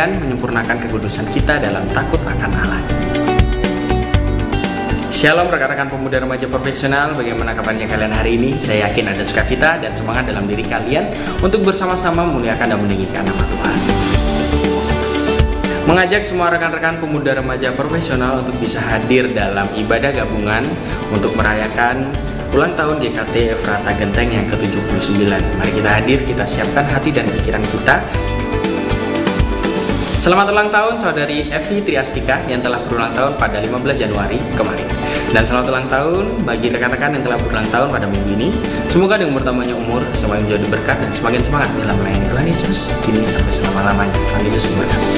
dan menyempurnakan kekudusan kita dalam takut akan Allah. Shalom rekan-rekan pemuda remaja profesional, bagaimana kabarnya kalian hari ini? Saya yakin ada sukacita dan semangat dalam diri kalian untuk bersama-sama memuliakan dan meninggikan nama Tuhan. Mengajak semua rekan-rekan pemuda remaja profesional untuk bisa hadir dalam ibadah gabungan untuk merayakan ulang tahun GKT Efrata Genteng yang ke-79. Mari kita hadir, kita siapkan hati dan pikiran kita. Selamat ulang tahun saudari Evi Triastika yang telah berulang tahun pada 15 Januari kemarin. Dan selamat ulang tahun bagi rekan-rekan yang telah berulang tahun pada minggu ini. Semoga dengan bertambahnya umur semakin menjadi berkat dan semakin semangat dalam melayani Tuhan Yesus kini sampai selama-lamanya. Tuhan Yesus memberkati.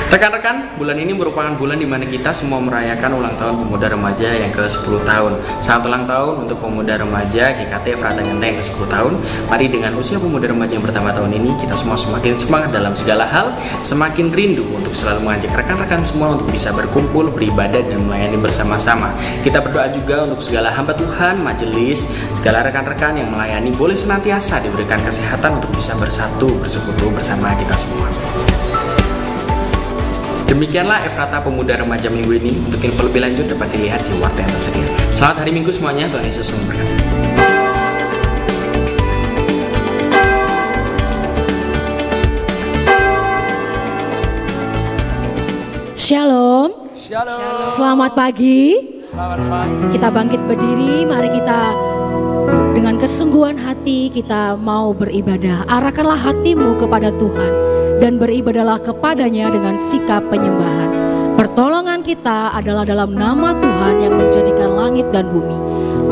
Rekan-rekan, bulan ini merupakan bulan di mana kita semua merayakan ulang tahun pemuda remaja yang ke-10 tahun. Selamat ulang tahun untuk pemuda remaja GKT Efrata Genteng yang ke-10 tahun. Mari dengan usia pemuda remaja yang bertambah tahun ini, kita semua semakin semangat dalam segala hal, semakin rindu untuk selalu mengajak rekan-rekan semua untuk bisa berkumpul, beribadah, dan melayani bersama-sama. Kita berdoa juga untuk segala hamba Tuhan, majelis, segala rekan-rekan yang melayani boleh senantiasa diberikan kesehatan untuk bisa bersatu, bersekutu bersama kita semua. Demikianlah Efrata Pemuda Remaja minggu ini. Untuk info lebih lanjut dapat dilihat di warta yang tersedia. Selamat hari Minggu semuanya, Tuhan Yesus memberkati. Shalom. Shalom. Selamat pagi. Selamat pagi. Kita bangkit berdiri, mari kita dengan kesungguhan hati kita mau beribadah. Arahkanlah hatimu kepada Tuhan dan beribadahlah kepadanya dengan sikap penyembahan. Pertolongan kita adalah dalam nama Tuhan yang menjadikan langit dan bumi.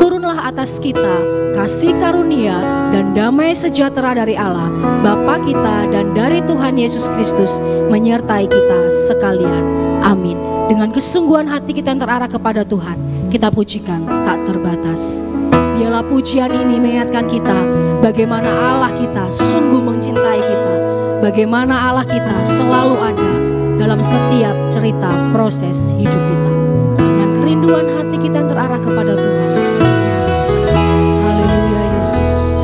Turunlah atas kita kasih karunia dan damai sejahtera dari Allah Bapa kita dan dari Tuhan Yesus Kristus menyertai kita sekalian. Amin. Dengan kesungguhan hati kita yang terarah kepada Tuhan, kita pujikan tak terbatas. Biarlah pujian ini mengingatkan kita bagaimana Allah kita sungguh mencintai kita. Bagaimana Allah kita selalu ada dalam setiap cerita proses hidup kita. Dengan kerinduan hati kita yang terarah kepada Tuhan. Haleluya Yesus.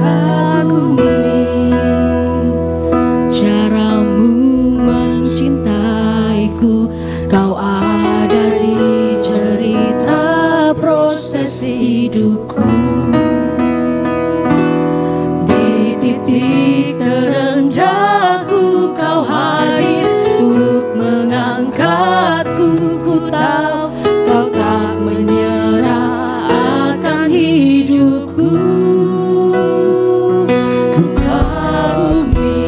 Kagumi caramu mencintaiku. Kau ada di cerita proses hidupku. Di titik terendahku kau hadir untuk mengangkatku. Ku tahu kau tak menyerah akan hidupku. Ku kagumi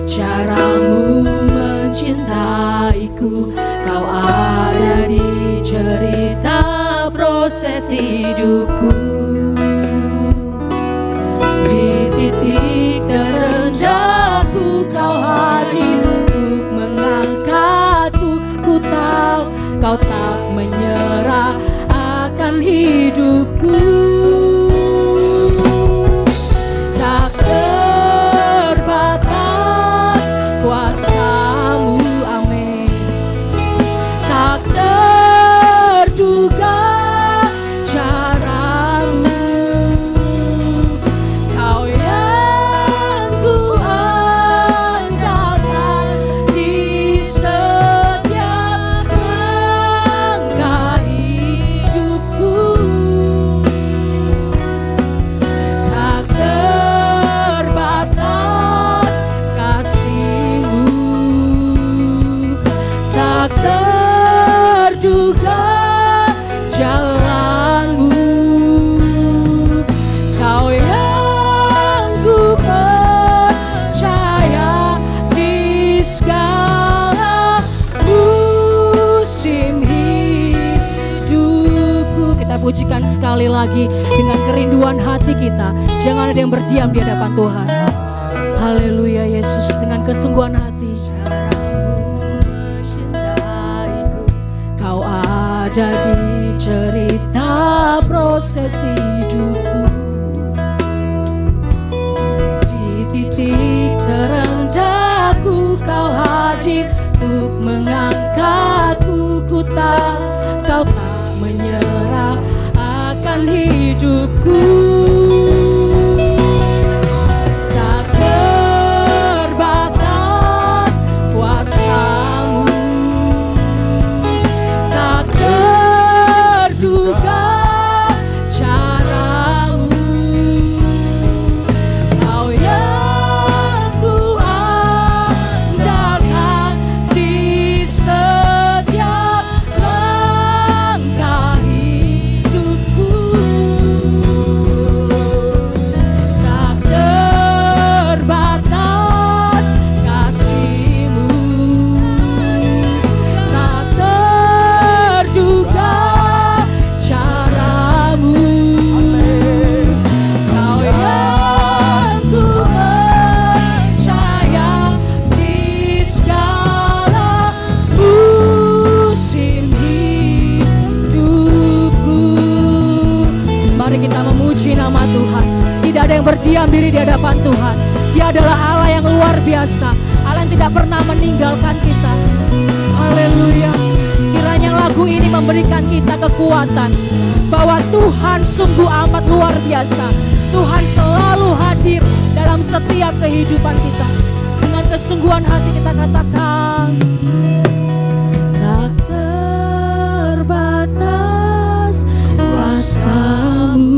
caramu mencintaiku. Kau ada di cerita proses hidupku. Di titik terendahku kau hadir untuk mengangkatku. Ku tahu kau tak menyerah akan hidupku. Tak terbatas kuasamu, amin. Tak terduga caramu. Kau yang ku andalkan di setiap langkah hidupku. Tak terbatas kasih-Mu. Tak terduga jalan-Mu. Kau yang ku percaya di segala musim hidupku. Kita pujikan sekali lagi dengan kerinduan hati kita. Jangan ada yang berdiam di hadapan Tuhan. Haleluya Yesus, dengan kesungguhan hati. Kau ada di cerita proses hidupku. Di titik terendahku kau hadir untuk mengangkatku, kau tak menyerah akan hidupku. Tak terbatas kuasamu, tak terduga caramu. Kau yang ku andalkan di setiap langkah hidupku. Tak terbatas kasih-Mu, tak terduga caramu. Kau yang ku percaya di segala musim hidupku. Mari kita memuji nama Tuhan. Tidak ada yang berdiam diri di hadapan Tuhan. Dia adalah Allah yang luar biasa, Allah yang tidak pernah meninggalkan kita. Haleluya. Kiranya lagu ini memberikan kita kekuatan bahwa Tuhan sungguh amat luar biasa. Tuhan selalu hadir dalam setiap kehidupan kita. Dengan kesungguhan hati kita katakan, tak terbatas kuasa-Mu,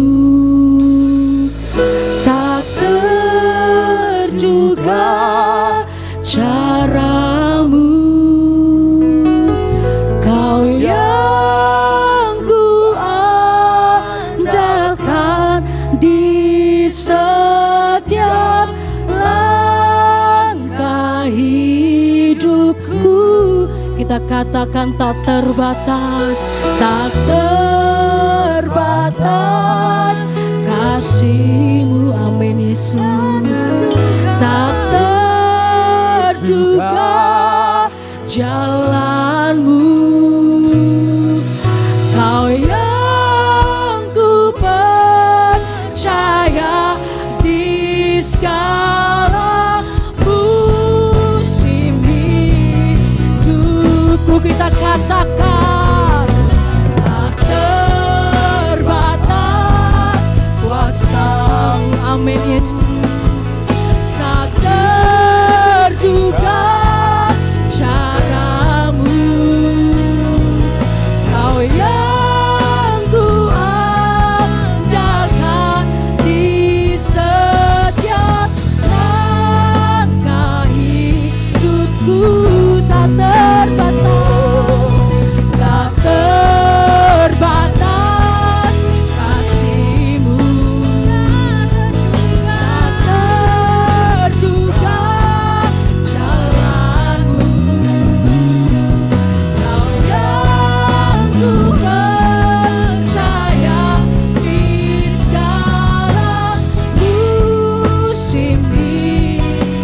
tak terduga caramu. Kau yang ku andalkan di setiap langkah hidupku. Kita katakan tak terbatas, tak terbatas kasih-Mu. Amin Yesus. Tak terduga jalan-Mu. Kau yang ku percaya di segala musim hidupku. Kita katakan tak terbatas kuasa-Mu. Amin Yesus. Tak terduga caramu. Kau yang ku andalkan di setiap langkah hidupku. Tak terbatas kasih-Mu, tak terduga jalan-Mu. Kau yang ku percaya di segala musim hidupku.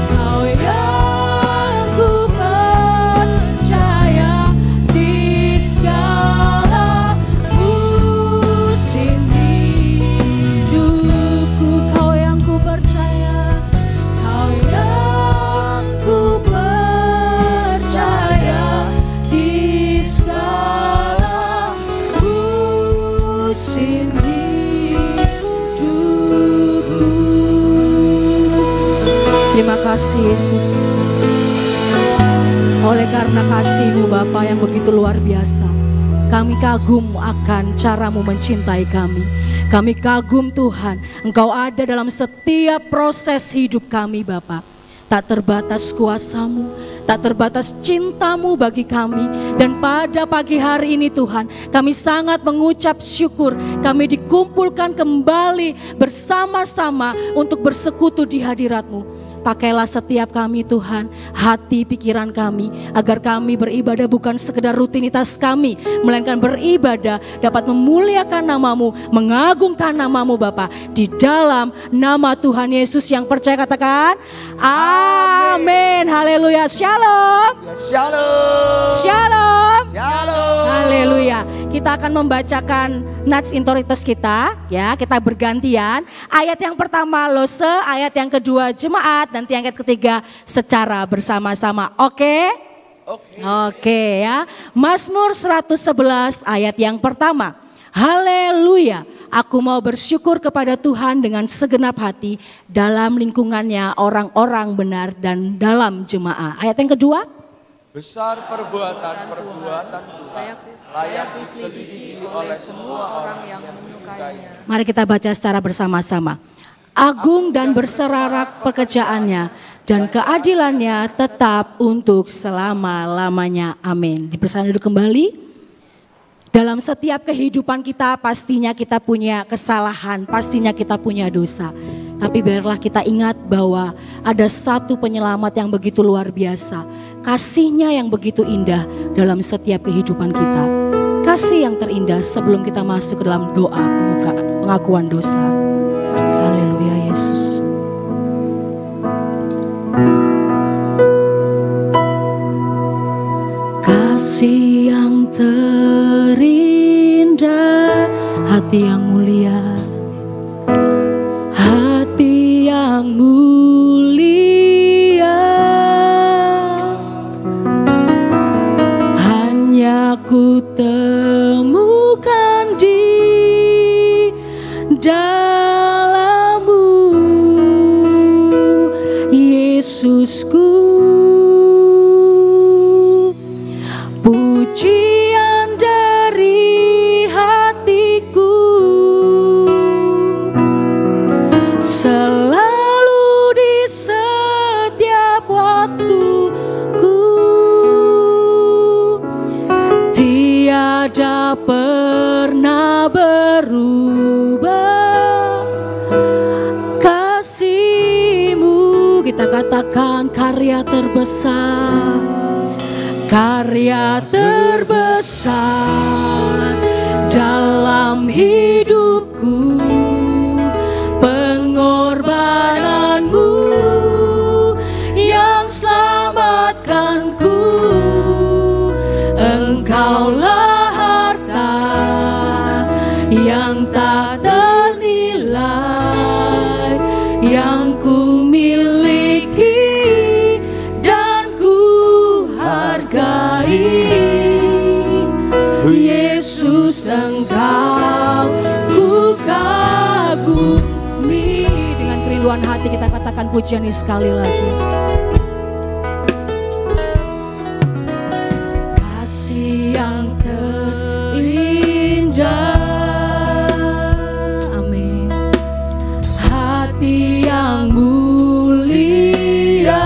Kau yang ku percaya di segala musim hidupku. Kau yang ku percaya, Kau yang ku percaya di segala musim hidupku. Terima kasih Yesus. Oleh karena kasih-Mu Bapa yang begitu luar biasa, kami kagum akan cara-Mu mencintai kami. Kami kagum Tuhan, Engkau ada dalam setiap proses hidup kami Bapa. Tak terbatas kuasa-Mu, tak terbatas cinta-Mu bagi kami. Dan pada pagi hari ini Tuhan, kami sangat mengucap syukur. Kami dikumpulkan kembali bersama-sama untuk bersekutu di hadirat-Mu. Pakailah setiap kami Tuhan, hati pikiran kami, agar kami beribadah bukan sekedar rutinitas kami, melainkan beribadah dapat memuliakan nama-Mu, mengagungkan nama-Mu Bapa. Di dalam nama Tuhan Yesus yang percaya katakan amin. Haleluya. Shalom. Shalom. Shalom. Shalom. Haleluya. kita akan membacakan nats intoritos kita, ya, kita bergantian. Ayat yang pertama Lose, ayat yang kedua jemaat, nanti ayat ketiga secara bersama-sama. Oke? Oke ya. Mazmur 111 ayat yang pertama. Haleluya, aku mau bersyukur kepada Tuhan dengan segenap hati, dalam lingkungannya orang-orang benar dan dalam jemaah. Ayat yang kedua. Besar perbuatan-perbuatan Tuhan, layak diselidiki oleh semua orang yang menyukainya. Mari kita baca secara bersama-sama. Agung dan berserarak pekerjaannya, dan keadilannya tetap untuk selama-lamanya. Amin. Dipersilakan duduk kembali. Dalam setiap kehidupan kita pastinya kita punya kesalahan, pastinya kita punya dosa. Tapi biarlah kita ingat bahwa ada satu penyelamat yang begitu luar biasa. Kasih-Nya yang begitu indah dalam setiap kehidupan kita. Kasih yang terindah sebelum kita masuk ke dalam doa pengakuan dosa. Haleluya Yesus. Kasih yang terindah, hati yang mulia, hati yang mulia, hanya ku temukan di dalam-Mu, Yesusku. Pujian dari hatiku selalu di setiap waktuku, tiada pernah berubah. Kasih-Mu, kita katakan karya terbesar, karya terbesar dalam hidupku, pengorbanan-Mu yang selamatkanku. Engkaulah harta yang tak ternilai, yang ku miliki dan ku hargai. Yesus, Engkau ku kagumi. Dengan kerinduan hati kita katakan pujian ini sekali lagi. Kasih yang terindah, amin. Hati yang mulia,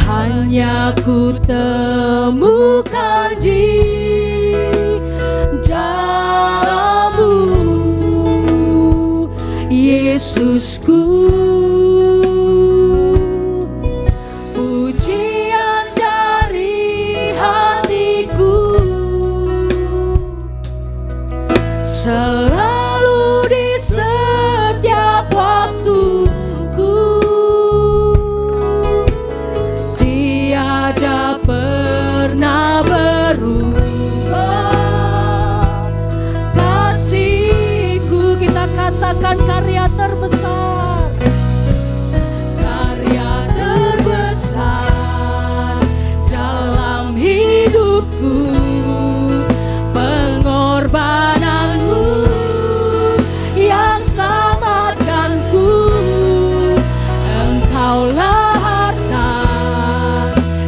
hanya ku temukan di dalam-Mu, Yesusku. Pujian dari hatiku selalu di setiap waktuku, tiada pernah berubah. Kasih-Ku, kita katakan karya terbesar, karya terbesar dalam hidupku, pengorbanan-Mu yang selamatkanku. Engkaulah harta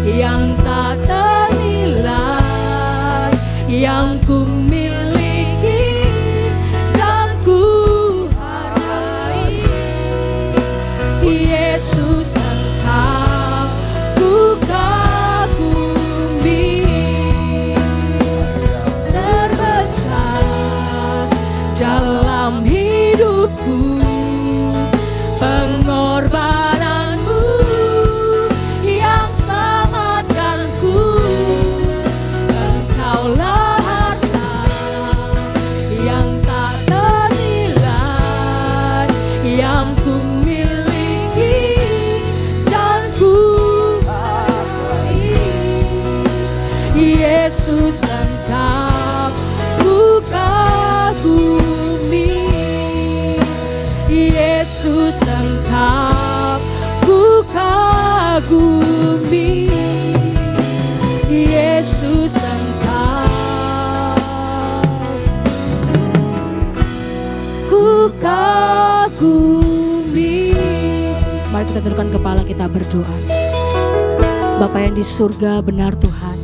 yang tak ternilai, yang ku miliki dan ku hargai. Yesus, Engkau ku kagumi, terbesar dalam hidupku, pengorbanan-Mu yang selamatkanku. Engkaulah harta yang tak ternilai, yang ku miliki Yesus Engkau ku kagumi, Yesus Engkau ku kagumi, Yesus Engkau ku kagumi. Mari kita tundukkan kepala, kita berdoa. Bapa yang di surga, benar Tuhan,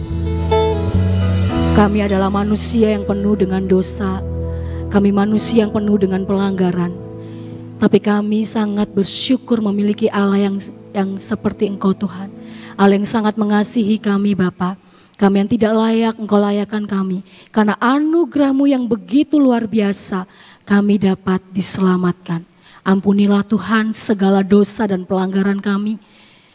kami adalah manusia yang penuh dengan dosa. Kami manusia yang penuh dengan pelanggaran. Tapi kami sangat bersyukur memiliki Allah yang seperti Engkau Tuhan. Allah yang sangat mengasihi kami Bapa. Kami yang tidak layak, Engkau layakkan kami. Karena anugerah-Mu yang begitu luar biasa, kami dapat diselamatkan. Ampunilah Tuhan segala dosa dan pelanggaran kami.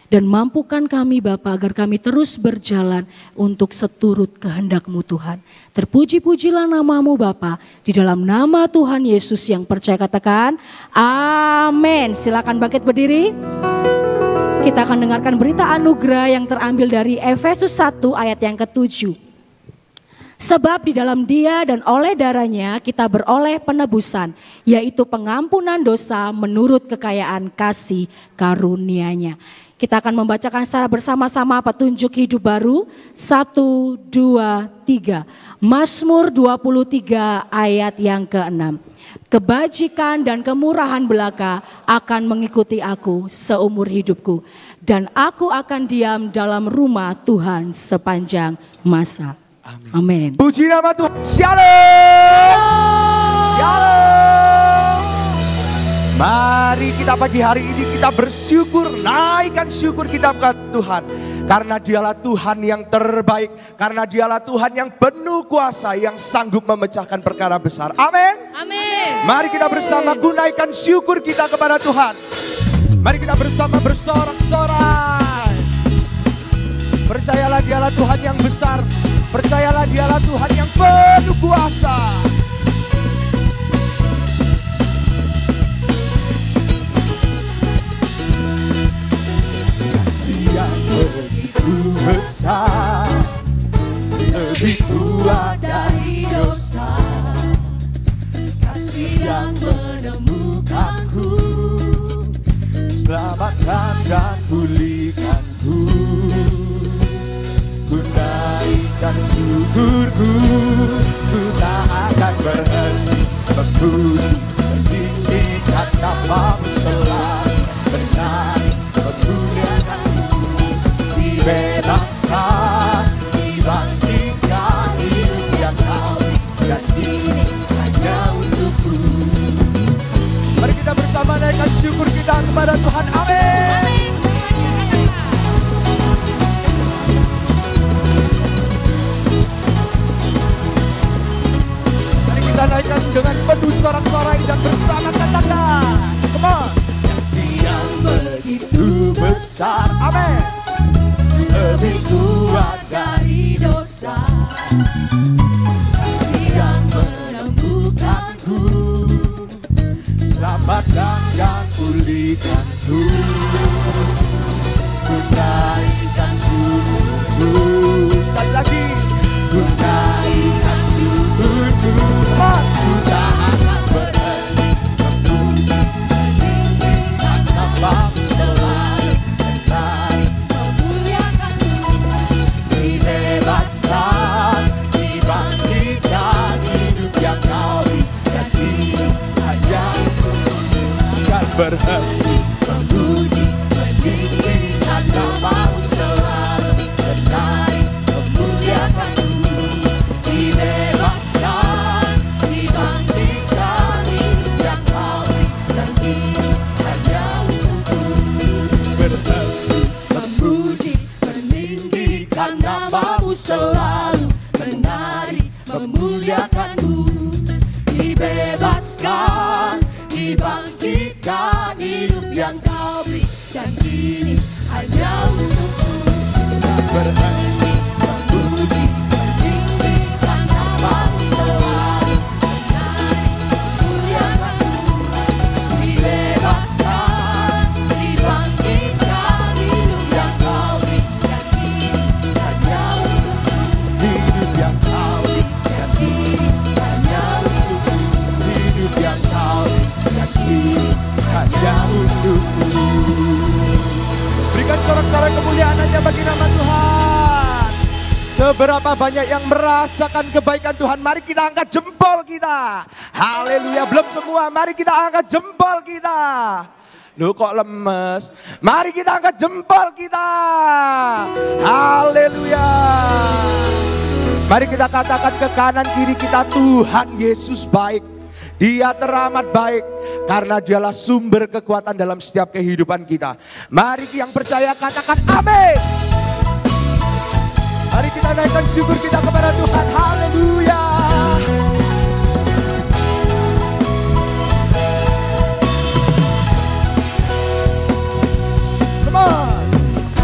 Dan mampukan kami Bapa agar kami terus berjalan untuk seturut kehendak-Mu Tuhan. Terpuji-pujilah nama-Mu Bapa, di dalam nama Tuhan Yesus yang percaya katakan amin. Silakan bangkit berdiri. Kita akan dengarkan berita anugerah yang terambil dari Efesus 1 ayat yang ke-7. Sebab di dalam Dia dan oleh darahnya kita beroleh penebusan, yaitu pengampunan dosa menurut kekayaan kasih karunia-Nya. Kita akan membacakan secara bersama-sama petunjuk hidup baru 1, 2, 3. Mazmur 23 ayat yang ke-6. Kebajikan dan kemurahan belaka akan mengikuti aku seumur hidupku, dan aku akan diam dalam rumah Tuhan sepanjang masa. Amin. Puji nama Tuhan. Shalom. Shalom. Mari kita pagi hari ini kita bersyukur, naikkan syukur kita kepada Tuhan. Karena Dialah Tuhan yang terbaik, karena Dialah Tuhan yang penuh kuasa, yang sanggup memecahkan perkara besar. Amin. Amin. Mari kita bersama gunaikan syukur kita kepada Tuhan. Mari kita bersama bersorak-sorai. Percayalah Dialah Tuhan yang besar, percayalah Dialah Tuhan yang penuh kuasa. Yang begitu besar, lebih kuat dari dosa, kasih yang menemukanku, selamatkan dan pulihkanku. Ku naikkan syukurku, ku tak akan berhenti memuji, meninggikan nama-Mu selalu, benar memuliakan-Mu. Dibebaskan, dibangkitkan, hidup yang Kau dan ini hanya untuk-Ku. Mari kita bersama naikkan syukur kita kepada Tuhan. Amin. Mari kita naikkan dengan penuh sorak-sorai dan bersama katakan, come on. Kasih yang begitu besar, amin, lebih kuat dari dosa, kasih yang menemukanku, selamatkan dan pulihkanku. Ku naikkan syukurku, sekali lagi, ku naikkan syukurku, ku tak akan berhenti memuji, meninggikan nama-Mu selalu, benar memuliakan-Mu. Dibebaskan, dibangkitkan, hidup yang Kau berikan ini hanya untuk-Mu. Akan berhenti memuji, meninggikan nama-Mu selalu, benar memuliakan-Mu. Dibebaskan, dibangkitkan, hidup yang Kau berikan ini hanya untuk-Mu. Berhenti memuji, meninggikan nama-Mu selalu, menari memuliakan-Mu. Dibebaskan, dibangkitkan, hidup yang Kau berikan ini hanya untuk-Mu. Berhenti memuji, meninggikan nama-Mu selalu, menari memuliakan-Mu. Dibebaskan, dibangkitkan, hidup yang Kau berikan ini hanya untuk-Mu. Hidup yang naikkan sorak-sorai kemuliaan aja bagi nama Tuhan. Seberapa banyak yang merasakan kebaikan Tuhan, mari kita angkat jempol kita. Haleluya, belum semua, mari kita angkat jempol kita. Loh kok lemes? Mari kita angkat jempol kita. Haleluya. Mari kita katakan ke kanan kiri kita, Tuhan Yesus baik. Dia teramat baik karena dialah sumber kekuatan dalam setiap kehidupan kita. Mari yang percaya katakan amin. Mari kita naikkan syukur kita kepada Tuhan. Haleluya.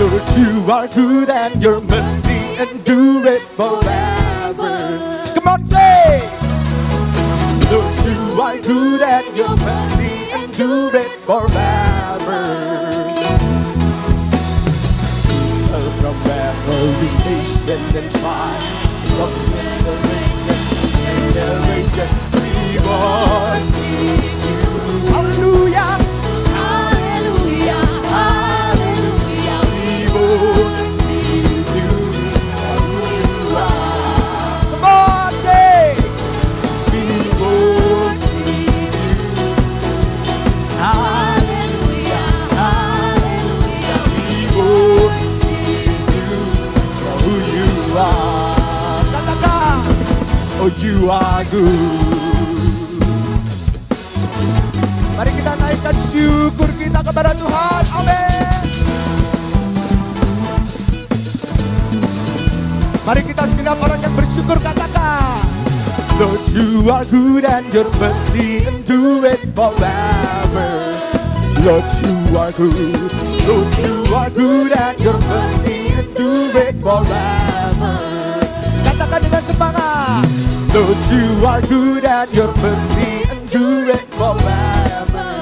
Lord, you are good and your mercy endureth forever. Come on, say. Lord, you are good and your mercy endureth forever. From every nation and tribe, from generation to generation, we worship you. Hallelujah. Oh, you are good. Mari kita naikkan syukur kita kepada Tuhan. Amin. Mari kita segenap orang yang bersyukur katakan, Lord, you are good and your mercy endureth forever. Lord, you are good. Lord, you are good and your mercy endureth forever. Katakan dengan semangat. Lord, you are good and your mercy endureth forever.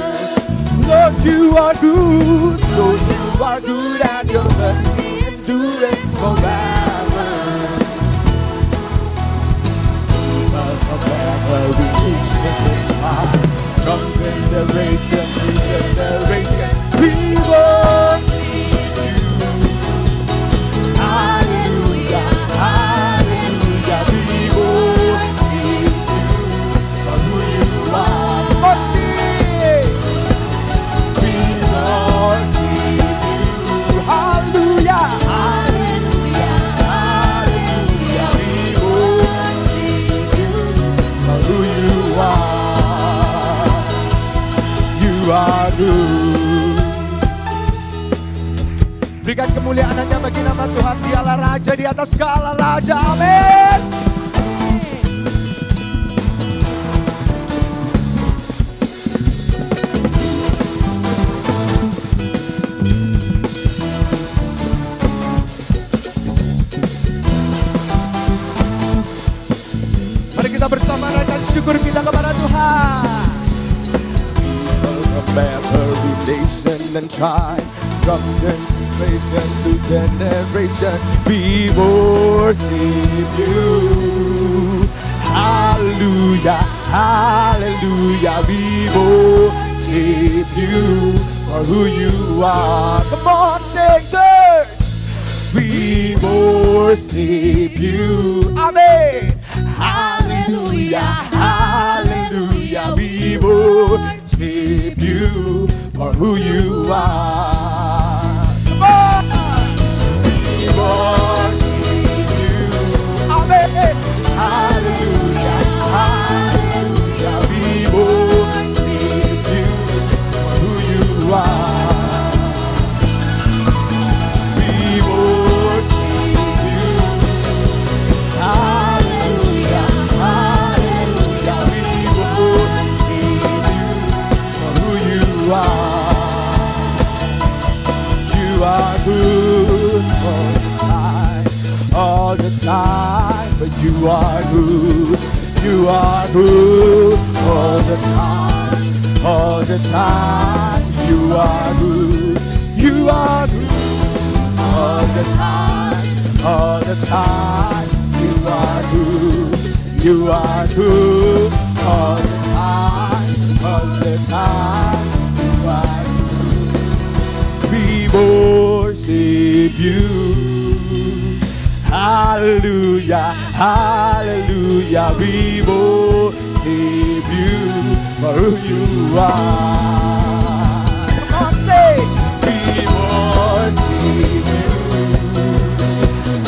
Lord, you are good. Lord, you are good and your mercy endureth forever. Forever we nation and tribe, from generation to generation, we worship you. Hallelujah, hallelujah, we worship you for who you are. We worship you. Hallelujah, hallelujah, hallelujah, we worship you for who you are. You are good. Berikan kemuliaan hanya bagi nama Tuhan. Dialah Raja di atas segala Raja. Amin. Mari kita bersama naikkan syukur kita kepada Tuhan. From every nation and tribe, from generation to generation, we worship you. Hallelujah, hallelujah, we worship you for who you are. Come on, sing church. We worship you. Amen. Hallelujah, hallelujah, we worship you for who you are. Come on. We worship you. Amen. Hallelujah, hallelujah, we worship you for who you are. We worship you. Hallelujah, hallelujah, we worship you for who you are. You are good all the time, but you are good. You are good all the time, all the time. You are good. You are good all the time, all the time. You are good. You are good all the time, all the time. You are good. We worship worship you. Hallelujah, hallelujah, we worship you for who you are. Come on, say, we worship you.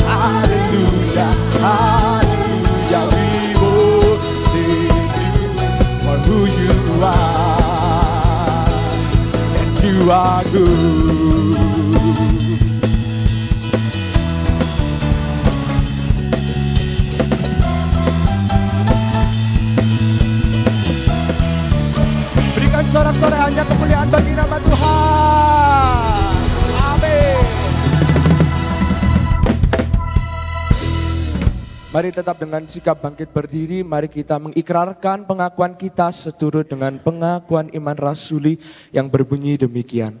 Hallelujah, hallelujah, we worship you for who you are. And you are good. Sorak-sorai hanya kemuliaan bagi nama Tuhan. Amin. Mari tetap dengan sikap bangkit berdiri. Mari kita mengikrarkan pengakuan kita seturut dengan pengakuan iman rasuli yang berbunyi demikian.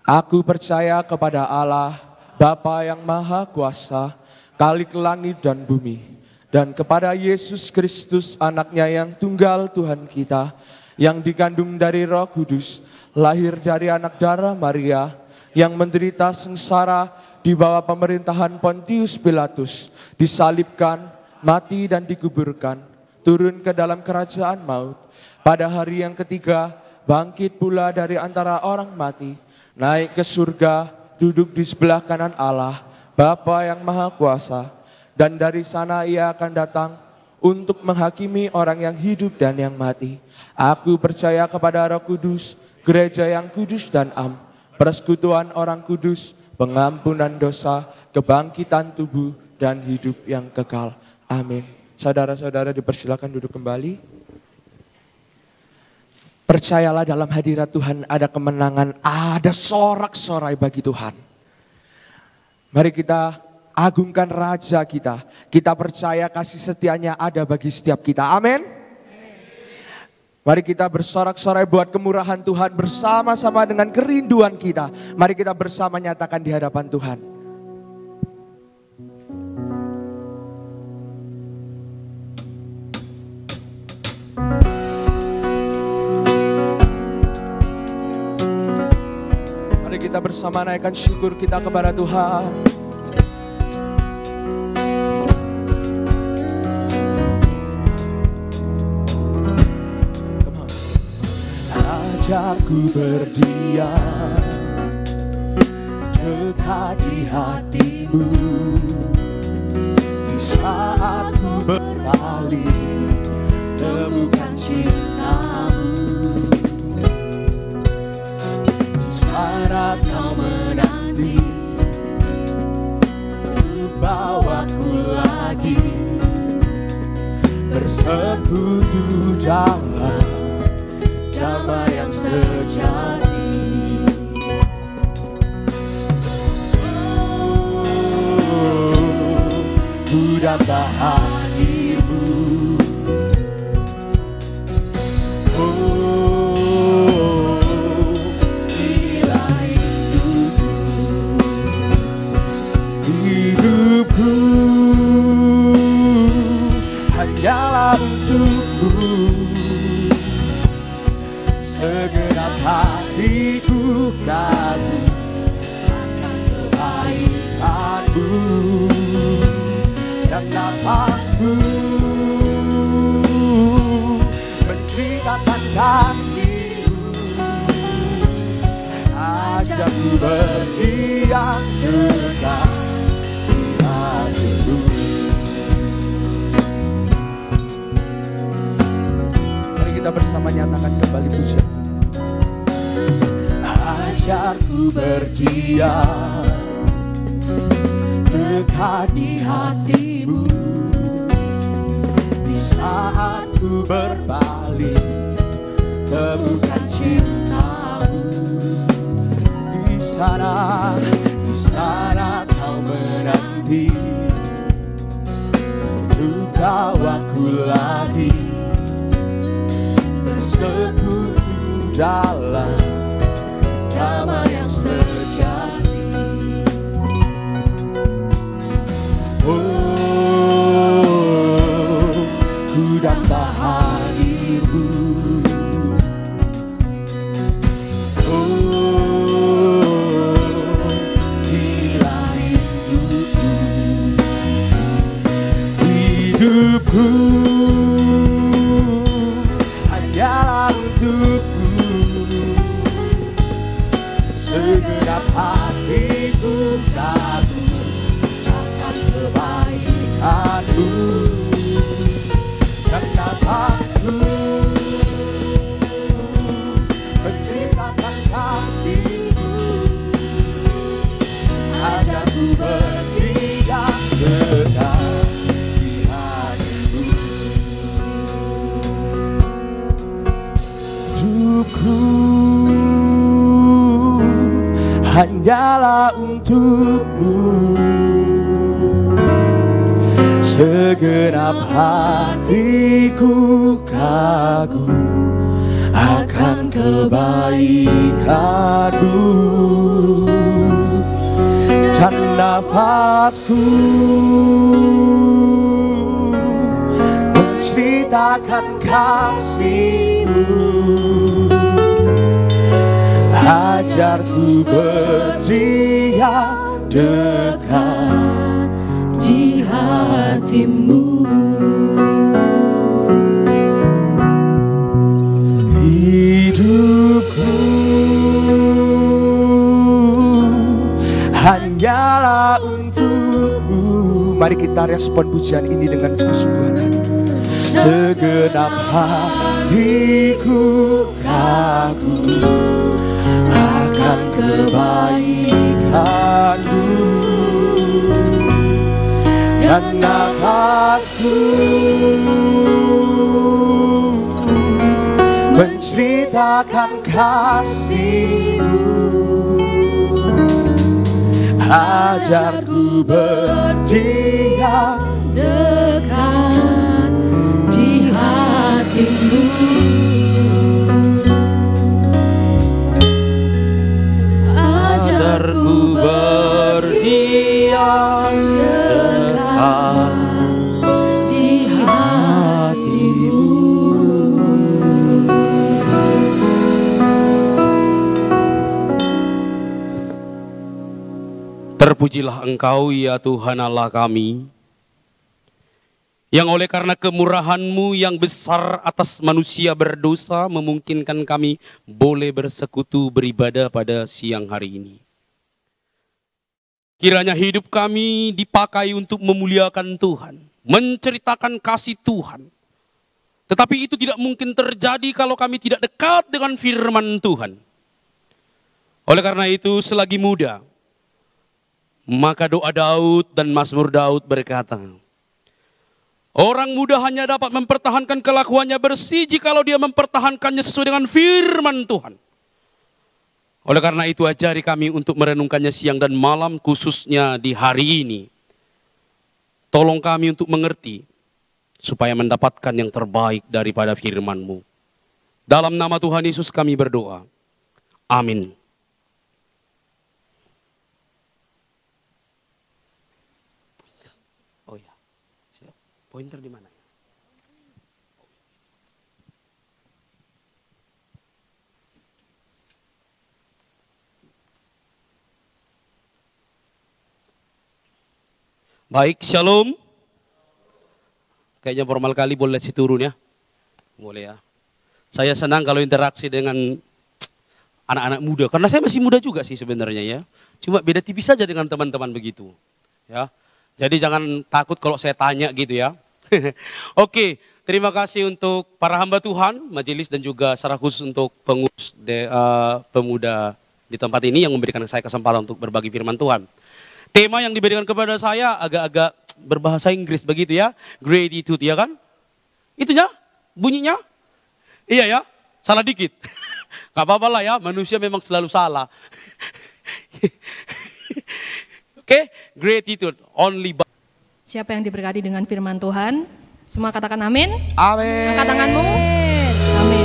Aku percaya kepada Allah, Bapa yang Maha Kuasa, Khalik langit dan bumi, dan kepada Yesus Kristus, anaknya yang tunggal Tuhan kita, yang dikandung dari Roh Kudus, lahir dari anak darah Maria, yang menderita sengsara di bawah pemerintahan Pontius Pilatus, disalibkan, mati dan dikuburkan, turun ke dalam kerajaan maut. Pada hari yang ketiga, bangkit pula dari antara orang mati, naik ke surga, duduk di sebelah kanan Allah, Bapa yang Maha Kuasa, dan dari sana ia akan datang untuk menghakimi orang yang hidup dan yang mati. Aku percaya kepada Roh Kudus, gereja yang kudus dan am, persekutuan orang kudus, pengampunan dosa, kebangkitan tubuh, dan hidup yang kekal. Amin. Saudara-saudara dipersilakan duduk kembali. Percayalah dalam hadirat Tuhan ada kemenangan, ada sorak-sorai bagi Tuhan. Mari kita agungkan Raja kita. Kita percaya kasih setianya ada bagi setiap kita. Amin. Mari kita bersorak-sorai buat kemurahan Tuhan bersama-sama dengan kerinduan kita. Mari kita bersama nyatakan di hadapan Tuhan. Mari kita bersama naikkan syukur kita kepada Tuhan. Aku berdiam dekat di hatimu, di saat ku berpaling temukan cintamu, di sana kau menanti untuk bawaku lagi bersekutu dalam damai yang sejati. Ku dapat hadirmu. Bila hidupku hanyalah untukmu. Segenap hatiku kagum akan kebaikanmu, dan napasku menceritakan kasihmu. Ajak ku berdiam dekat di hatimu. Mari kita bersama nyatakan kembali pujian. Ajarku berdiam dekat di hatimu, di saat ku berpaling temukan cintamu. Di sana kau menanti untuk bawaku lagi bersekutu dalam damai yang sejati. Ku dapat hadirmu. Bila segenap hatiku kagum akan kebaikan-Mu dan nafasku menceritakan kasih-Mu. Ajarku berdiam dekat di hatimu. Hidupku hanyalah untuk-Mu, segenap hatiku kagum akan kebaikan-Mu, dan nafasku menceritakan kasih-Mu. Ajarku berdiam dekat di hati-Mu. Hidupku hanyalah untuk-Mu. Mari kita respon pujian ini dengan kesungguhan hati. Segenap hatiku kagum akan kebaikan-Mu, dan nafasku menceritakan kasih-Mu. Ajarku berdiam dekat di hati-Mu. Ajarku berdiam dekat di hati-Mu. Terpujilah Engkau ya Tuhan Allah kami, yang oleh karena kemurahan-Mu yang besar atas manusia berdosa memungkinkan kami boleh bersekutu beribadah pada siang hari ini. Kiranya hidup kami dipakai untuk memuliakan Tuhan, menceritakan kasih Tuhan. Tetapi itu tidak mungkin terjadi kalau kami tidak dekat dengan firman Tuhan. Oleh karena itu selagi muda, maka doa Daud dan Mazmur Daud berkata, orang muda hanya dapat mempertahankan kelakuannya bersih jikalau dia mempertahankannya sesuai dengan firman Tuhan. Oleh karena itu ajari kami untuk merenungkannya siang dan malam, khususnya di hari ini. Tolong kami untuk mengerti supaya mendapatkan yang terbaik daripada firman-Mu. Dalam nama Tuhan Yesus kami berdoa. Amin. Oh ya, siap. Pointer di mana? Baik, shalom. Kayaknya formal kali, boleh sih turun ya. Boleh ya. Saya senang kalau interaksi dengan anak-anak muda. Karena saya masih muda juga sih sebenarnya ya. Cuma beda tipis saja dengan teman-teman begitu. Ya. Jadi jangan takut kalau saya tanya gitu ya. Oke, terima kasih untuk para hamba Tuhan, majelis dan juga secara khusus untuk pengurus pemuda di tempat ini yang memberikan saya kesempatan untuk berbagi firman Tuhan. Tema yang diberikan kepada saya agak-agak berbahasa Inggris begitu ya. Gratitude ya kan? Itunya, bunyinya. Iya ya, salah dikit. Gak apa-apa lah ya, manusia memang selalu salah. Oke, gratitude only by. Siapa yang diberkati dengan firman Tuhan? Semua katakan amin. Amin. Angkat tanganmu. Amin.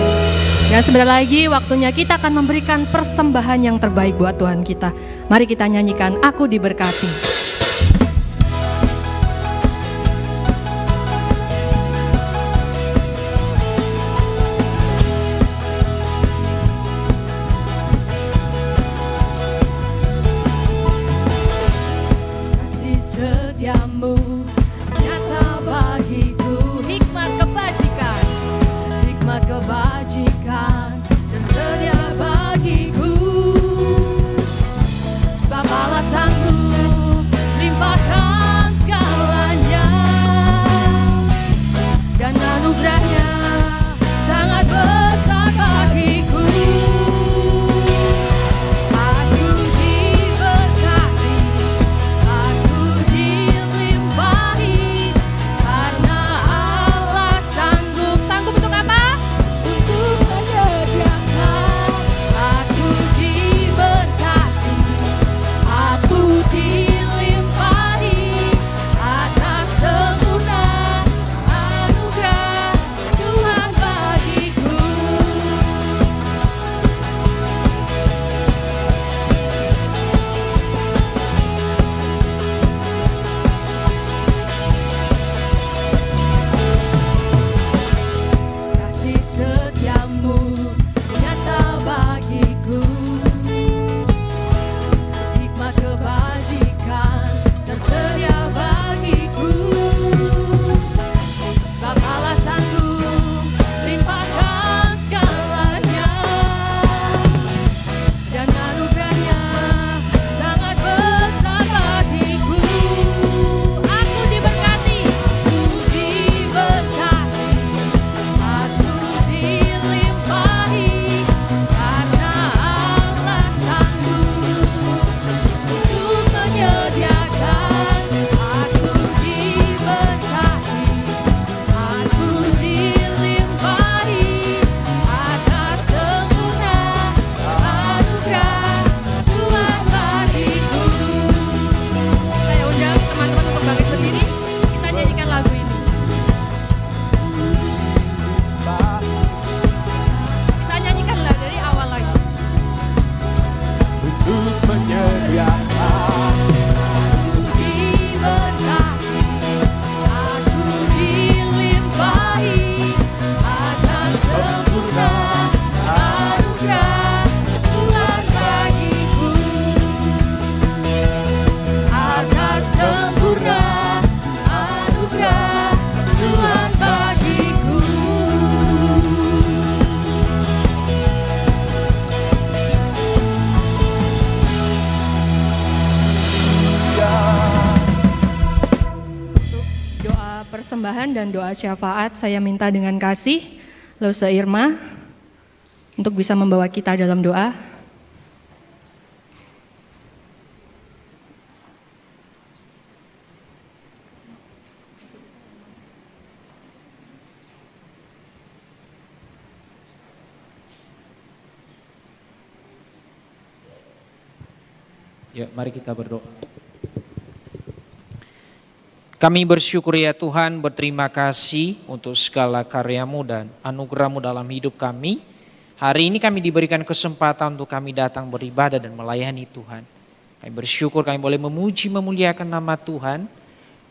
Dan sebentar lagi waktunya kita akan memberikan persembahan yang terbaik buat Tuhan kita. Mari kita nyanyikan Aku Diberkati. Kasih setiamu nyata bagiku, hikmat kebajikan dan sedia bagiku. persembahan dan doa syafaat saya minta dengan kasih Lause Irma untuk bisa membawa kita dalam doa. Ya, mari kita berdoa. Kami bersyukur ya Tuhan, berterima kasih untuk segala karya-Mu dan anugerah-Mu dalam hidup kami. Hari ini kami diberikan kesempatan untuk kami datang beribadah dan melayani Tuhan. Kami bersyukur kami boleh memuji, memuliakan nama Tuhan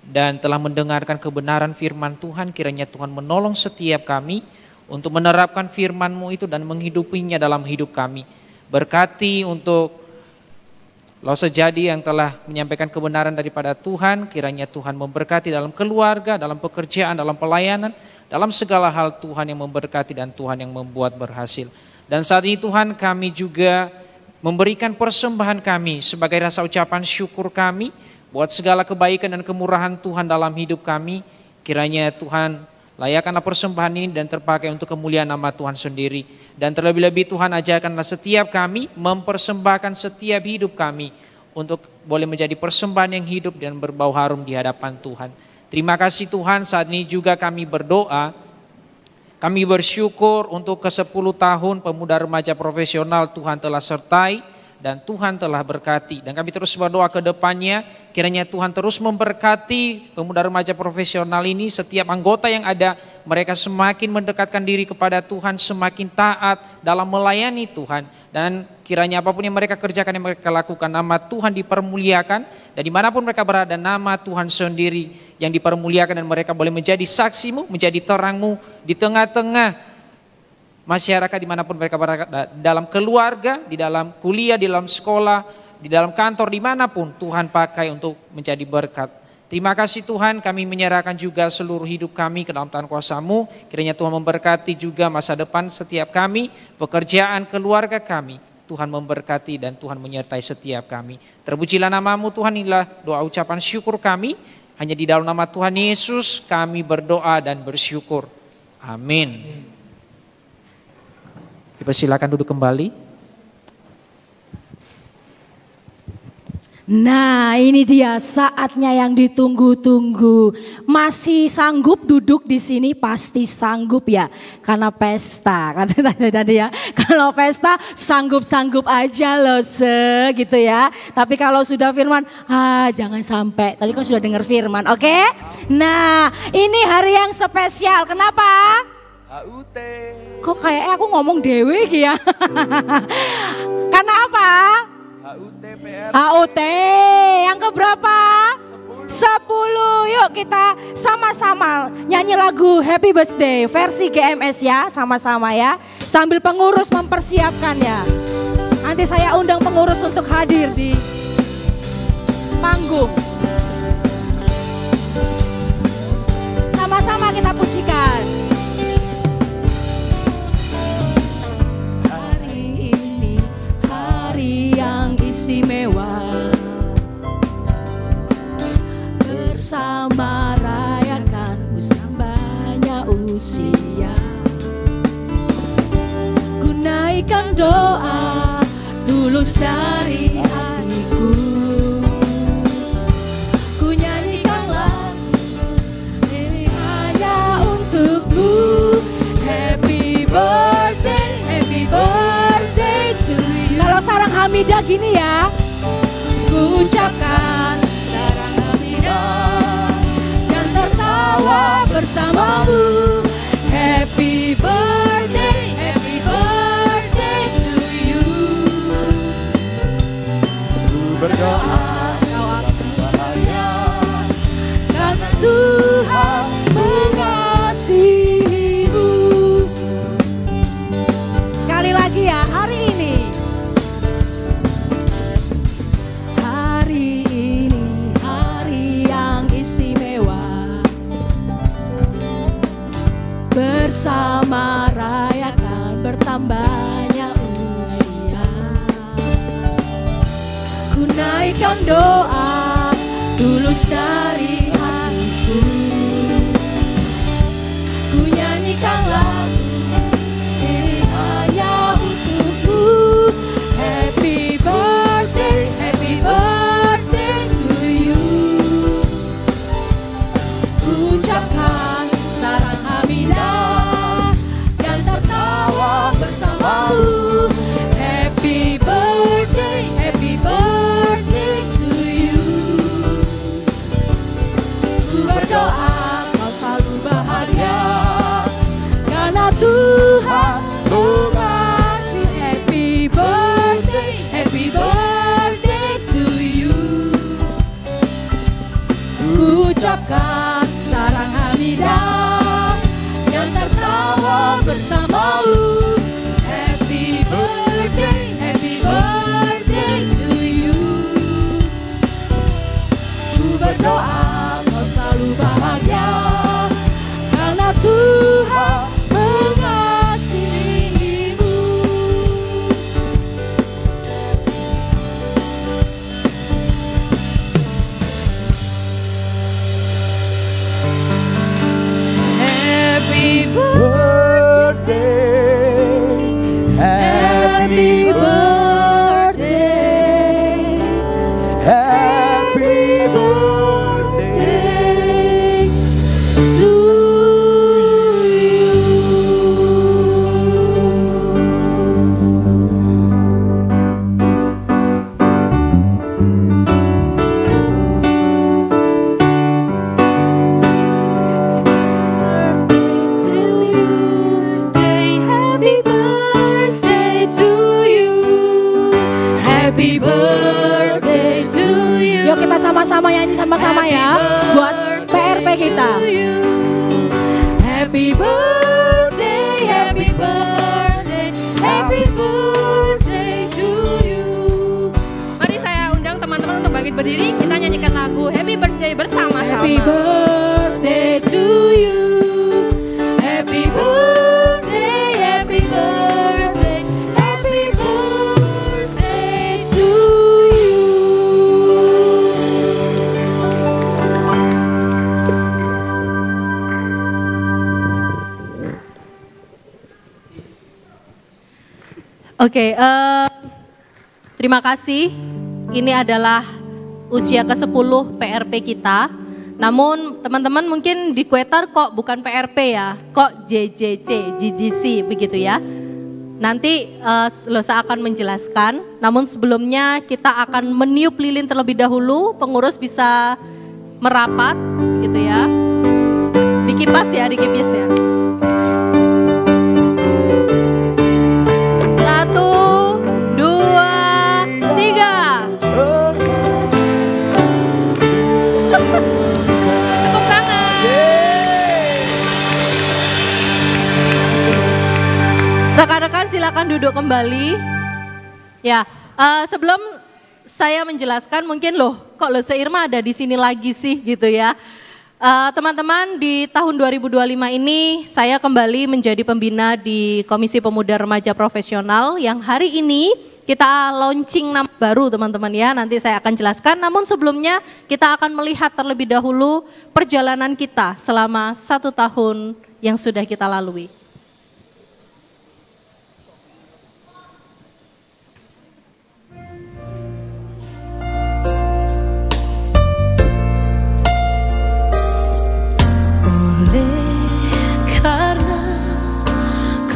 dan telah mendengarkan kebenaran firman Tuhan. Kiranya Tuhan menolong setiap kami untuk menerapkan firman-Mu itu dan menghidupinya dalam hidup kami. Berkati untuk Lause Jadi yang telah menyampaikan kebenaran daripada Tuhan, kiranya Tuhan memberkati dalam keluarga, dalam pekerjaan, dalam pelayanan, dalam segala hal Tuhan yang memberkati dan Tuhan yang membuat berhasil. Dan saat ini Tuhan kami juga memberikan persembahan kami sebagai rasa ucapan syukur kami buat segala kebaikan dan kemurahan Tuhan dalam hidup kami. Kiranya Tuhan layakkanlah persembahan ini dan terpakai untuk kemuliaan nama Tuhan sendiri. Dan terlebih-lebih Tuhan ajarkanlah setiap kami mempersembahkan setiap hidup kami untuk boleh menjadi persembahan yang hidup dan berbau harum di hadapan Tuhan. Terima kasih Tuhan, saat ini juga kami berdoa. Kami bersyukur untuk ke-10 tahun pemuda remaja profesional Tuhan telah sertai dan Tuhan telah berkati. Dan kami terus berdoa ke depannya, kiranya Tuhan terus memberkati pemuda remaja profesional ini. Setiap anggota yang ada, mereka semakin mendekatkan diri kepada Tuhan, semakin taat dalam melayani Tuhan. Dan kiranya apapun yang mereka kerjakan, yang mereka lakukan, nama Tuhan dipermuliakan. Dan dimanapun mereka berada, nama Tuhan sendiri yang dipermuliakan. Dan mereka boleh menjadi saksi-Mu, menjadi terang-Mu di tengah-tengah masyarakat dimanapun mereka berada, dalam keluarga, di dalam kuliah, di dalam sekolah, di dalam kantor, dimanapun Tuhan pakai untuk menjadi berkat. Terima kasih Tuhan, kami menyerahkan juga seluruh hidup kami ke dalam tangan kuasa-Mu. Kiranya Tuhan memberkati juga masa depan setiap kami, pekerjaan keluarga kami. Tuhan memberkati dan Tuhan menyertai setiap kami. Terpujilah nama-Mu Tuhan, inilah doa ucapan syukur kami. Hanya di dalam nama Tuhan Yesus kami berdoa dan bersyukur. Amin. Dipersilakan duduk kembali. Nah, ini dia saatnya yang ditunggu-tunggu. Masih sanggup duduk di sini? Pasti sanggup ya, karena pesta. Kata tadi ya, kalau pesta sanggup-sanggup aja loh gitu ya. Tapi kalau sudah firman, jangan sampai. Tadi kan sudah dengar firman, oke? Nah, ini hari yang spesial. Kenapa? HUT. Kok kayaknya aku ngomong dewe gitu ya. Karena apa? HUT PR. HUT yang keberapa? 10. Yuk kita sama-sama nyanyi lagu Happy Birthday versi GMS ya, sama-sama ya. Sambil pengurus mempersiapkan ya. Nanti saya undang pengurus untuk hadir di panggung. Sama-sama kita pujikan. Yang istimewa, bersama rayakan bertambahnya usia. Ku naikkan doa tulus dari hatiku, ku nyanyikan lagu ini hanya untukmu. Happy birthday, happy birthday to you. Kalau sarang Hamidah gini ya, ku ucapkan sarang Hamidah dan tertawa bersamamu. Happy birthday to you. Ku berdoa kau akan bahagia karena Tuhan mengasihimu. Sekali lagi ya, hari ini hari yang istimewa, bersama rayakan bertambahnya usia. Ku naikkan doa tulus dari hatiku, ucapkan sarang hamidah dan tertawa bersamamu. Happy birthday to you. Ku berdoa kau selalu bahagia karena Tuhan mengasihimu. Happy birthday, happy birthday, happy birthday to Happy birthday to you. Yuk kita sama-sama nyanyi sama-sama ya buat PRP kita. Happy birthday, happy birthday, happy birthday to you. Mari saya undang teman-teman untuk bangkit berdiri, kita nyanyikan lagu Happy Birthday bersama-sama. Happy birthday to you. Happy birthday, happy birthday, happy birthday to you. Oke, terima kasih. Ini adalah usia ke-10 PRP kita. Namun teman-teman mungkin di Kuetar kok bukan PRP ya, kok JJC, GGC begitu ya. Nanti Losa akan menjelaskan, namun sebelumnya kita akan meniup lilin terlebih dahulu, pengurus bisa merapat gitu ya. Dikipas ya, dikipis ya. 1, 2, 3. Tepuk tangan. Rekan-rekan silakan duduk kembali. Ya, sebelum saya menjelaskan mungkin loh, kok Losa Irma ada di sini lagi sih gitu ya. Teman-teman, di tahun 2025 ini saya kembali menjadi pembina di Komisi Pemuda Remaja Profesional yang hari ini kita launching nama baru teman-teman ya, nanti saya akan jelaskan. Namun sebelumnya kita akan melihat terlebih dahulu perjalanan kita selama 1 tahun yang sudah kita lalui.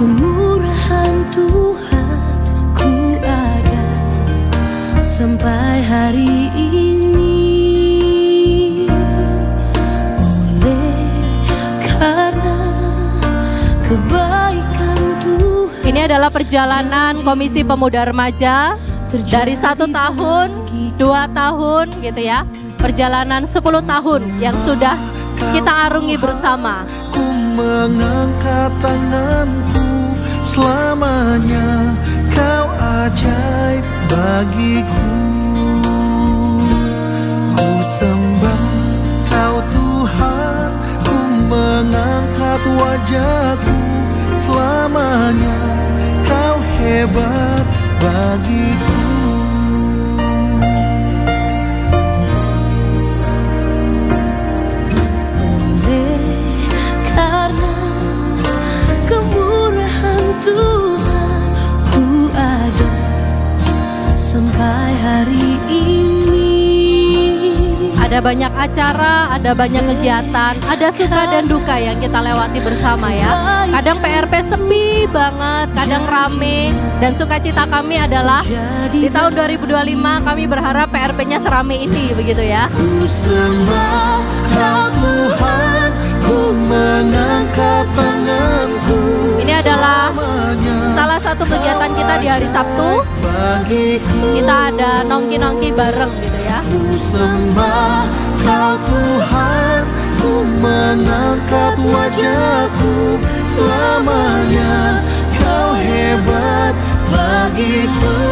Kemurahan Tuhan ku ada sampai hari ini. Oleh karena kebaikan Tuhan. Ini adalah perjalanan Komisi Pemuda Remaja dari 1 tahun, 2 tahun gitu ya. Perjalanan 10 tahun yang sudah kita arungi bersama. Ku mengangkat tanganku, selamanya kau ajaib bagiku. Ku sembah kau Tuhan, ku mengangkat wajahku, selamanya kau hebat bagiku. Tuhan ku ada sampai hari ini. Ada banyak acara, ada banyak kegiatan, ada suka dan duka yang kita lewati bersama ya. Kadang PRP sepi banget, kadang rame, dan sukacita kami adalah di tahun 2025 kami berharap PRP-nya serame ini begitu ya. Ku sembah kau Tuhan, ku mengangkat tanganku. Ini adalah salah satu kegiatan kita di hari Sabtu. Kita ada nongki-nongki bareng gitu ya. Ku sembah kau Tuhan, ku mengangkat wajahku selamanya. Kau hebat bagiku.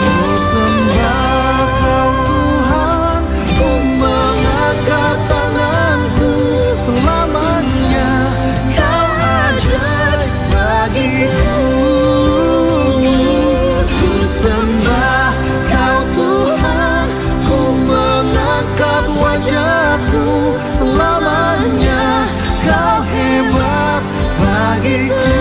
Ku sembah Kau Tuhan, ku mengangkat tanganku selamanya. Kau ajaib bagiku. Ku sembah Kau Tuhan, ku mengangkat wajahku selamanya. Kau hebat bagiku.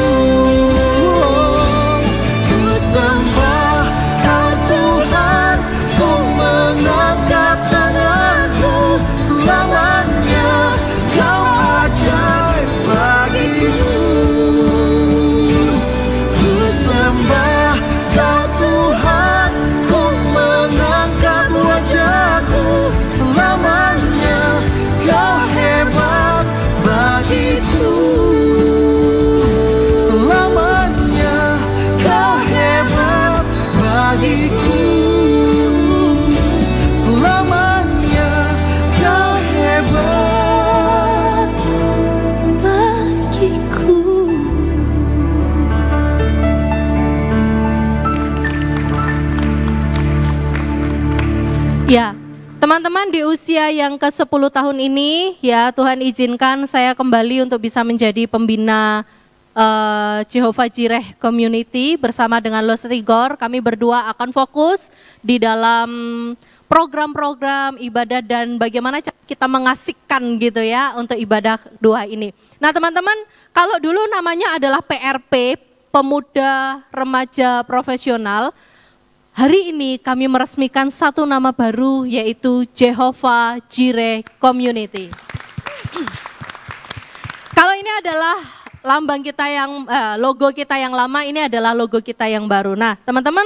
Ku sembah Kau Tuhan, ku mengangkat tanganku selamanya. Kau ajaib bagiku. Ku sembah Kau Tuhan, ku mengangkat wajahku selamanya. Kau hebat bagiku. Selamanya Kau hebat bagiku. Selamanya Kau hebat bagiku. Ya, teman-teman, di usia yang ke-10 tahun ini, ya Tuhan izinkan saya kembali untuk bisa menjadi pembina Jehovah Jireh Community bersama dengan Los Tigor. Kami berdua akan fokus di dalam program-program ibadah dan bagaimana kita mengasihkan gitu ya untuk ibadah dua ini. Nah teman-teman, kalau dulu namanya adalah PRP, Pemuda Remaja Profesional, hari ini kami meresmikan satu nama baru, yaitu Jehovah Jireh Community. Kalau ini adalah lambang kita yang, logo kita yang lama, ini adalah logo kita yang baru. Nah teman-teman,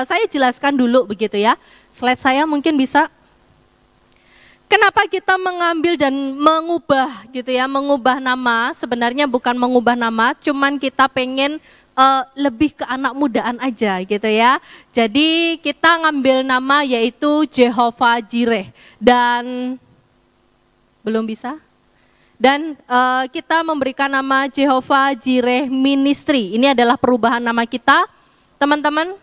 saya jelaskan dulu begitu ya. Slide saya mungkin bisa. Kenapa kita mengambil dan mengubah gitu ya, mengubah nama, sebenarnya bukan mengubah nama, cuman kita pengen lebih ke anak mudaan aja gitu ya. Jadi kita ngambil nama yaitu Jehovah Jireh dan belum bisa. Dan kita memberikan nama Jehovah Jireh Ministry. Ini adalah perubahan nama kita, teman-teman.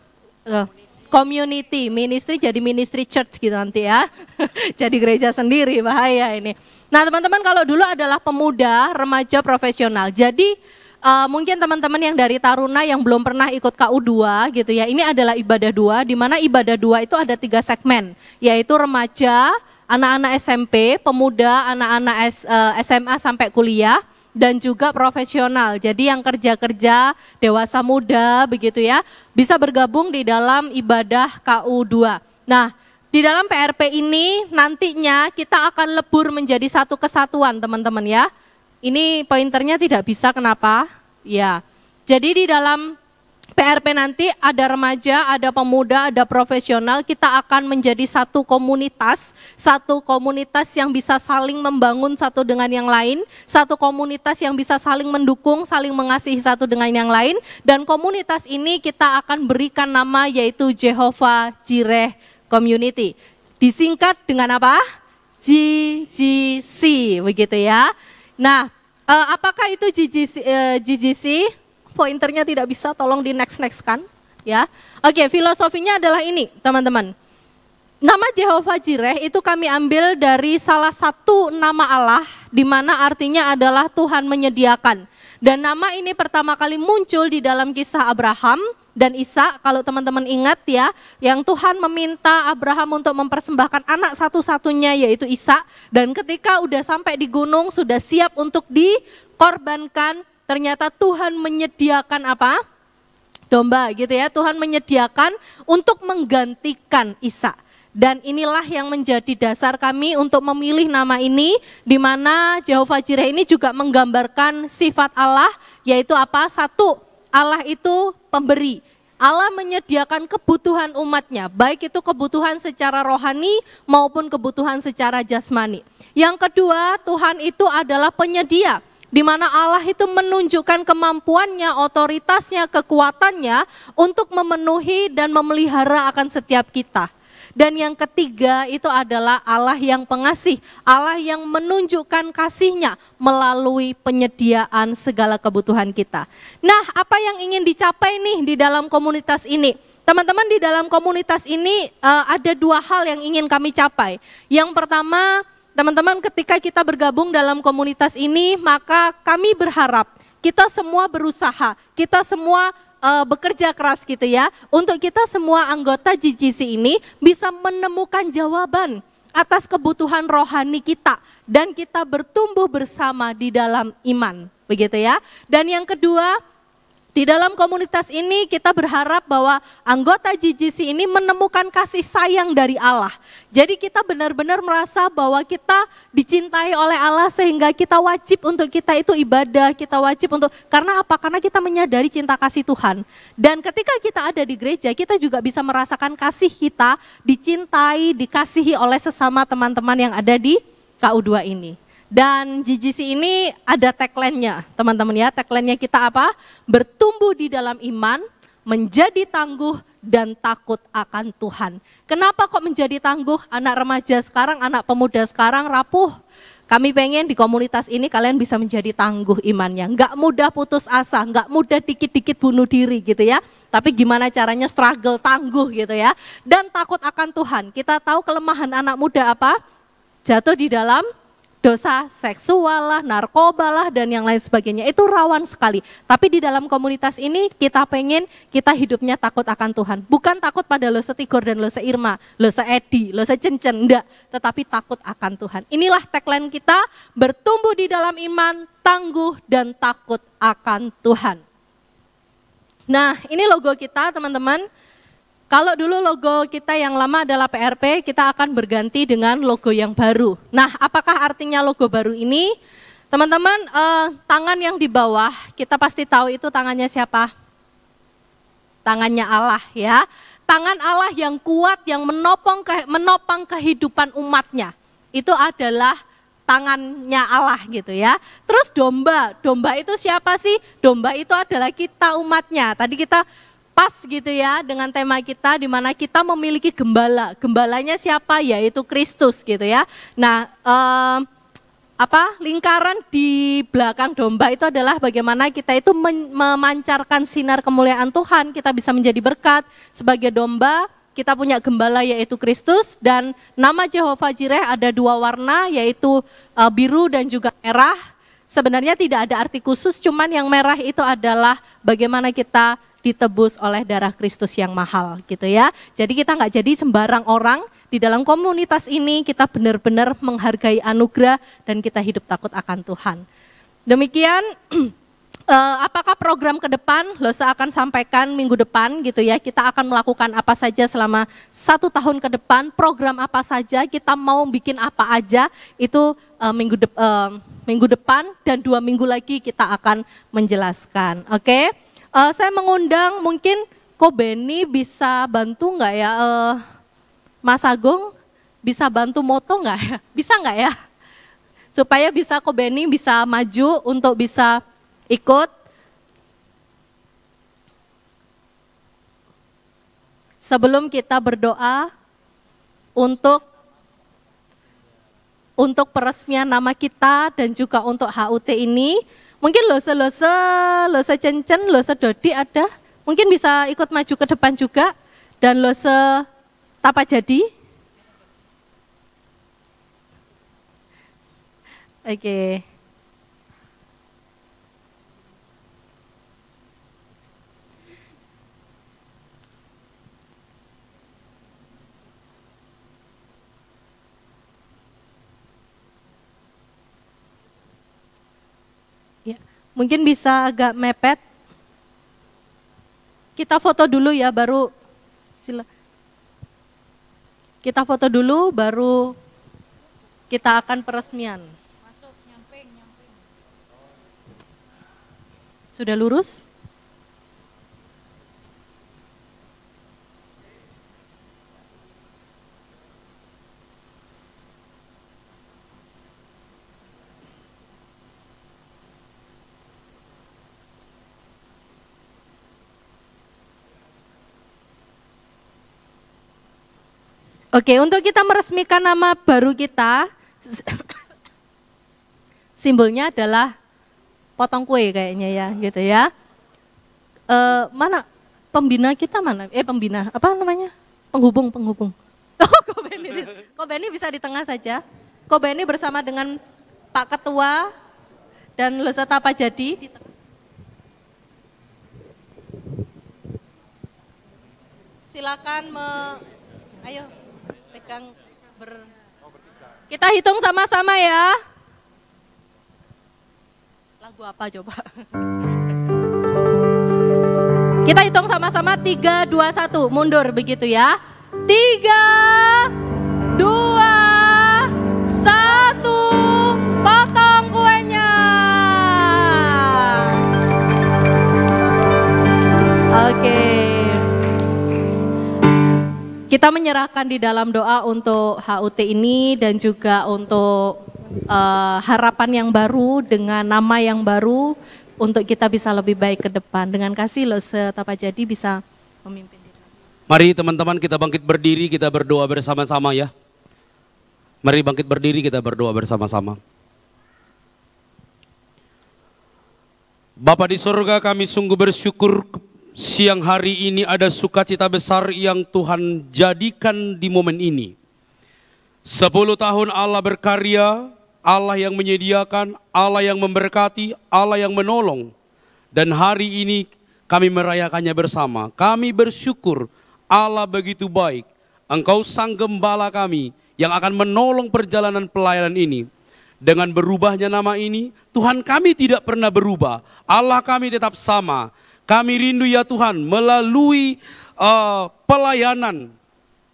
Community ministry jadi ministry church gitu nanti ya. Jadi gereja sendiri, bahaya ini. Nah teman-teman, kalau dulu adalah pemuda remaja profesional. Jadi mungkin teman-teman yang dari Taruna yang belum pernah ikut KU2 gitu ya, ini adalah ibadah 2, di mana ibadah 2 itu ada 3 segmen, yaitu remaja, anak-anak SMP, pemuda, anak-anak SMA sampai kuliah, dan juga profesional. Jadi yang kerja-kerja, dewasa muda begitu ya, bisa bergabung di dalam ibadah KU2. Nah, di dalam PRP ini nantinya kita akan lebur menjadi satu kesatuan teman-teman ya. Ini pointernya tidak bisa, kenapa? Ya, jadi di dalam PRP nanti ada remaja, ada pemuda, ada profesional, kita akan menjadi satu komunitas yang bisa saling membangun satu dengan yang lain, satu komunitas yang bisa saling mendukung, saling mengasihi satu dengan yang lain, dan komunitas ini kita akan berikan nama yaitu Jehovah Jireh Community. Disingkat dengan apa? GGC, begitu ya. Nah, apakah itu GGC? Pointernya tidak bisa, tolong di next kan, ya. Oke, filosofinya adalah ini, teman-teman. Nama Jehovah Jireh itu kami ambil dari salah satu nama Allah, di mana artinya adalah Tuhan menyediakan. Dan nama ini pertama kali muncul di dalam kisah Abraham dan Ishak, kalau teman-teman ingat ya, yang Tuhan meminta Abraham untuk mempersembahkan anak satu-satunya yaitu Ishak, dan ketika udah sampai di gunung, sudah siap untuk dikorbankan, ternyata Tuhan menyediakan apa? Domba gitu ya, Tuhan menyediakan untuk menggantikan Ishak. Dan inilah yang menjadi dasar kami untuk memilih nama ini, di mana Jehovah Jireh ini juga menggambarkan sifat Allah, yaitu apa? Satu, Allah itu pemberi. Allah menyediakan kebutuhan umatnya, baik itu kebutuhan secara rohani maupun kebutuhan secara jasmani. Yang kedua, Tuhan itu adalah penyedia, di mana Allah itu menunjukkan kemampuannya, otoritasnya, kekuatannya untuk memenuhi dan memelihara akan setiap kita. Dan yang ketiga itu adalah Allah yang pengasih, Allah yang menunjukkan kasih-Nya melalui penyediaan segala kebutuhan kita. Nah, apa yang ingin dicapai nih di dalam komunitas ini? Teman-teman, di dalam komunitas ini ada dua hal yang ingin kami capai. Yang pertama, teman-teman, ketika kita bergabung dalam komunitas ini, maka kami berharap kita semua berusaha, kita semua bekerja keras gitu ya, untuk kita semua anggota GGC ini bisa menemukan jawaban atas kebutuhan rohani kita dan kita bertumbuh bersama di dalam iman, begitu ya. Dan yang kedua, di dalam komunitas ini kita berharap bahwa anggota GGC ini menemukan kasih sayang dari Allah. Jadi kita benar-benar merasa bahwa kita dicintai oleh Allah sehingga kita wajib untuk kita itu ibadah, kita wajib untuk, karena apa? Karena kita menyadari cinta kasih Tuhan. Dan ketika kita ada di gereja, kita juga bisa merasakan kasih kita dicintai, dikasihi oleh sesama teman-teman yang ada di KU2 ini. Dan GGC ini ada tagline-nya, teman-teman ya. Tagline-nya kita apa? Bertumbuh di dalam iman, menjadi tangguh dan takut akan Tuhan. Kenapa kok menjadi tangguh? Anak remaja sekarang, anak pemuda sekarang rapuh. Kami pengen di komunitas ini kalian bisa menjadi tangguh imannya. Enggak mudah putus asa, enggak mudah dikit-dikit bunuh diri gitu ya. Tapi gimana caranya struggle tangguh gitu ya. Dan takut akan Tuhan. Kita tahu kelemahan anak muda apa? Jatuh di dalam dosa seksual lah, narkoba lah, dan yang lain sebagainya. Itu rawan sekali. Tapi di dalam komunitas ini kita pengen kita hidupnya takut akan Tuhan. Bukan takut pada lo setigor dan lo seirma, lo seedi, lo secencen, enggak. Tetapi takut akan Tuhan. Inilah tagline kita, bertumbuh di dalam iman, tangguh dan takut akan Tuhan. Nah, ini logo kita teman-teman. Kalau dulu logo kita yang lama adalah PRP, kita akan berganti dengan logo yang baru. Nah, apakah artinya logo baru ini? Teman-teman, tangan yang di bawah, kita pasti tahu itu tangannya siapa? Tangannya Allah ya. Tangan Allah yang kuat, yang menopang kehidupan umatnya. Itu adalah tangannya Allah gitu ya. Terus domba itu siapa sih? Domba itu adalah kita umatnya. Tadi kita pas gitu ya dengan tema kita di mana kita memiliki gembala. Gembalanya siapa? Yaitu Kristus gitu ya. Nah, lingkaran di belakang domba itu adalah bagaimana kita itu memancarkan sinar kemuliaan Tuhan. Kita bisa menjadi berkat sebagai domba. Kita punya gembala yaitu Kristus, dan nama Jehovah Jireh ada dua warna yaitu biru dan juga merah. Sebenarnya tidak ada arti khusus, cuman yang merah itu adalah bagaimana kita ditebus oleh darah Kristus yang mahal gitu ya. Jadi kita nggak jadi sembarang orang, di dalam komunitas ini kita benar-benar menghargai anugerah dan kita hidup takut akan Tuhan. Demikian, apakah program ke depan? Losa akan sampaikan minggu depan gitu ya. Kita akan melakukan apa saja selama 1 tahun ke depan, program apa saja, kita mau bikin apa aja, itu minggu depan dan 2 minggu lagi kita akan menjelaskan. Oke? Saya mengundang mungkin Ko Beni bisa bantu nggak ya, Mas Agung bisa bantu moto nggak ya? Bisa nggak ya? Supaya bisa Ko Beni bisa maju untuk bisa ikut. Sebelum kita berdoa untuk peresmian nama kita dan juga untuk HUT ini, mungkin Lose Cencen, Lose Dodi ada, mungkin bisa ikut maju ke depan juga, dan Lose Tapajadi. Oke. Mungkin bisa agak mepet. Kita foto dulu ya, baru kita foto dulu, baru kita akan peresmian. Sudah lurus? Oke, untuk kita meresmikan nama baru kita, simbolnya adalah potong kue kayaknya ya, gitu ya. Mana pembina kita mana? Pembina, apa namanya? Penghubung. Oh, Ko Benny bisa di tengah saja. Ko Benny bersama dengan Pak Ketua dan Loseta Pak Jadi di tengah. Silakan ayo pegang Kita hitung sama-sama ya. Lagu apa coba? Kita hitung sama-sama 3, 2, 1, mundur begitu ya. 3, 2, 1, potong kuenya. Oke. Kita menyerahkan di dalam doa untuk HUT ini dan juga untuk harapan yang baru dengan nama yang baru untuk kita bisa lebih baik ke depan. Dengan kasih Loseta Pak Jadi bisa memimpin. Mari teman-teman kita bangkit berdiri, kita berdoa bersama-sama ya. Mari bangkit berdiri, kita berdoa bersama-sama. Bapa di surga, kami sungguh bersyukur siang hari ini ada sukacita besar yang Tuhan jadikan di momen ini. 10 tahun Allah berkarya, Allah yang menyediakan, Allah yang memberkati, Allah yang menolong. Dan hari ini kami merayakannya bersama. Kami bersyukur Allah begitu baik. Engkau sang gembala kami yang akan menolong perjalanan pelayanan ini. Dengan berubahnya nama ini, Tuhan kami tidak pernah berubah. Allah kami tetap sama. Kami rindu ya Tuhan melalui pelayanan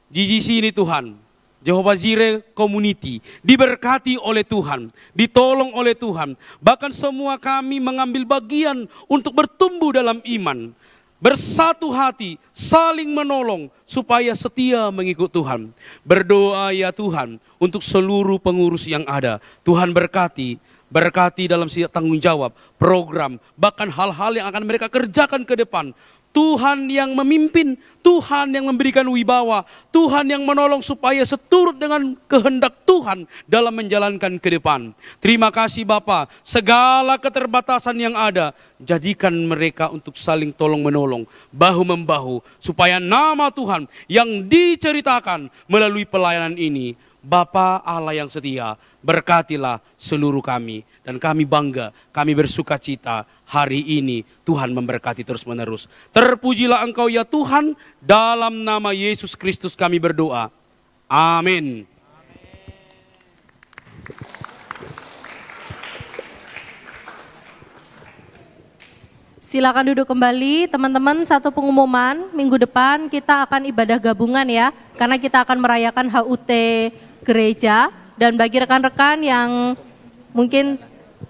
GGC ini Tuhan. Jehovah Jireh Community diberkati oleh Tuhan, ditolong oleh Tuhan. Bahkan semua kami mengambil bagian untuk bertumbuh dalam iman. Bersatu hati, saling menolong supaya setia mengikut Tuhan. Berdoa ya Tuhan untuk seluruh pengurus yang ada. Tuhan berkati dalam setiap tanggung jawab, program, bahkan hal-hal yang akan mereka kerjakan ke depan. Tuhan yang memimpin, Tuhan yang memberikan wibawa, Tuhan yang menolong supaya seturut dengan kehendak Tuhan dalam menjalankan ke depan. Terima kasih Bapa, segala keterbatasan yang ada, jadikan mereka untuk saling tolong menolong, bahu-membahu, supaya nama Tuhan yang diceritakan melalui pelayanan ini. Bapa Allah yang setia, berkatilah seluruh kami. Dan kami bangga, kami bersuka cita hari ini Tuhan memberkati terus menerus. Terpujilah Engkau ya Tuhan, dalam nama Yesus Kristus kami berdoa. Amin. Silakan duduk kembali teman-teman. Satu pengumuman, minggu depan kita akan ibadah gabungan ya. Karena kita akan merayakan HUT gereja. Dan bagi rekan-rekan yang mungkin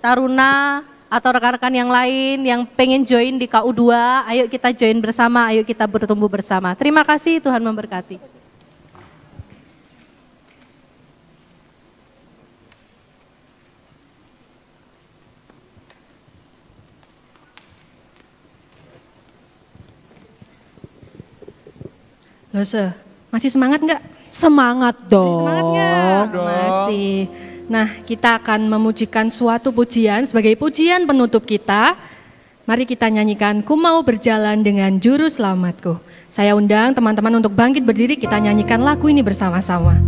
taruna atau rekan-rekan yang lain yang pengen join di KU2, ayo kita join bersama, ayo kita bertumbuh bersama. Terima kasih, Tuhan memberkati. Lose, masih semangat nggak? Semangat dong. Semangat nggak? Masih. Nah, kita akan memujikan suatu pujian sebagai pujian penutup kita. Mari kita nyanyikan Ku Mau Berjalan Dengan Juru Selamatku. Saya undang teman-teman untuk bangkit berdiri, kita nyanyikan lagu ini bersama-sama.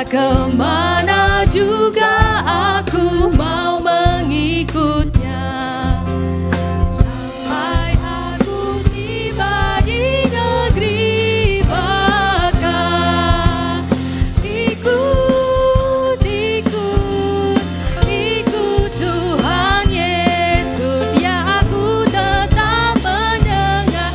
Kemana juga aku mau mengikutnya, sampai aku tiba di negeri baka. Ikut Tuhan Yesus, ya aku tetap mendengar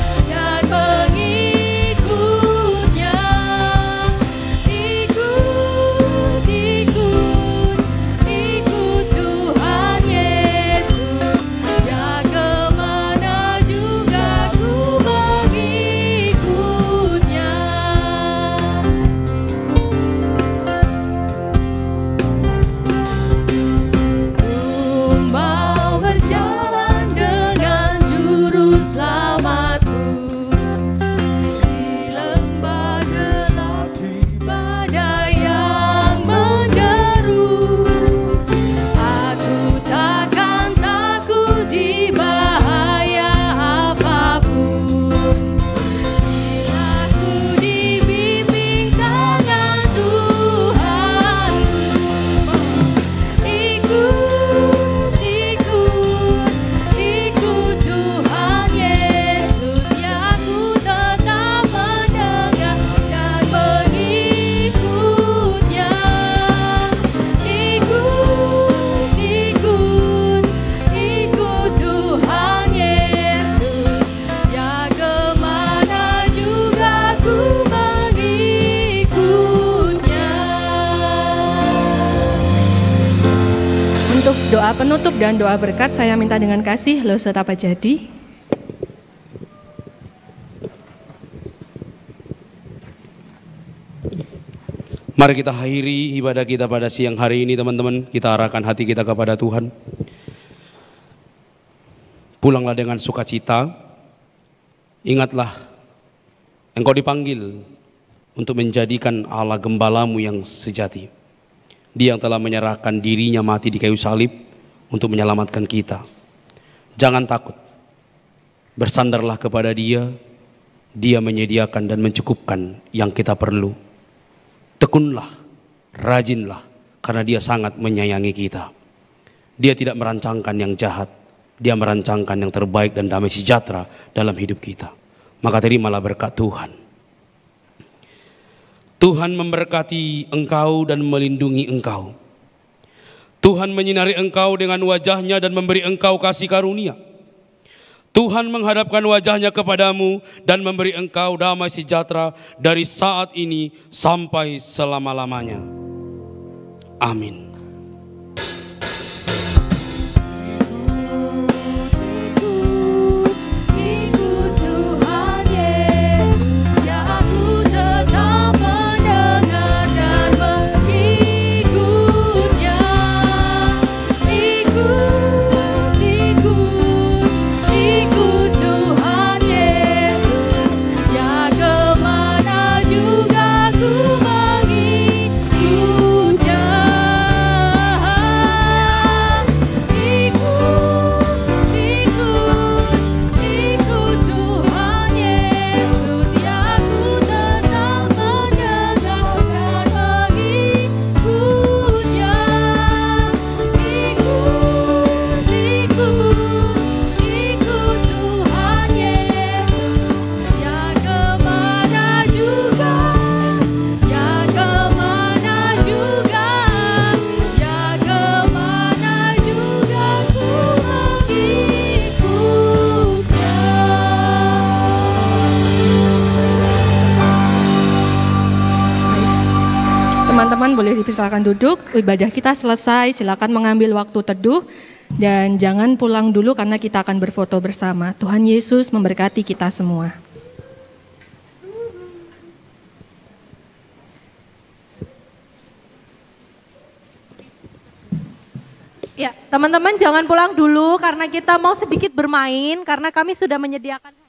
doa penutup dan doa berkat saya minta dengan kasih lo setapa jadi. Mari kita akhiri ibadah kita pada siang hari ini teman-teman. Kita arahkan hati kita kepada Tuhan. Pulanglah dengan sukacita. Ingatlah, engkau dipanggil untuk menjadikan Allah gembalamu yang sejati. Dia yang telah menyerahkan dirinya mati di kayu salib untuk menyelamatkan kita. Jangan takut. Bersandarlah kepada Dia. Dia menyediakan dan mencukupkan yang kita perlu. Tekunlah, rajinlah, karena Dia sangat menyayangi kita. Dia tidak merancangkan yang jahat, Dia merancangkan yang terbaik dan damai sejahtera dalam hidup kita. Maka terimalah berkat Tuhan. Tuhan memberkati engkau dan melindungi engkau. Tuhan menyinari engkau dengan wajahnya dan memberi engkau kasih karunia. Tuhan menghadapkan wajahnya kepadamu dan memberi engkau damai sejahtera dari saat ini sampai selama-lamanya. Amin. Teman-teman boleh silakan duduk, ibadah kita selesai, silakan mengambil waktu teduh dan jangan pulang dulu karena kita akan berfoto bersama. Tuhan Yesus memberkati kita semua. Ya, teman-teman jangan pulang dulu karena kita mau sedikit bermain karena kami sudah menyediakan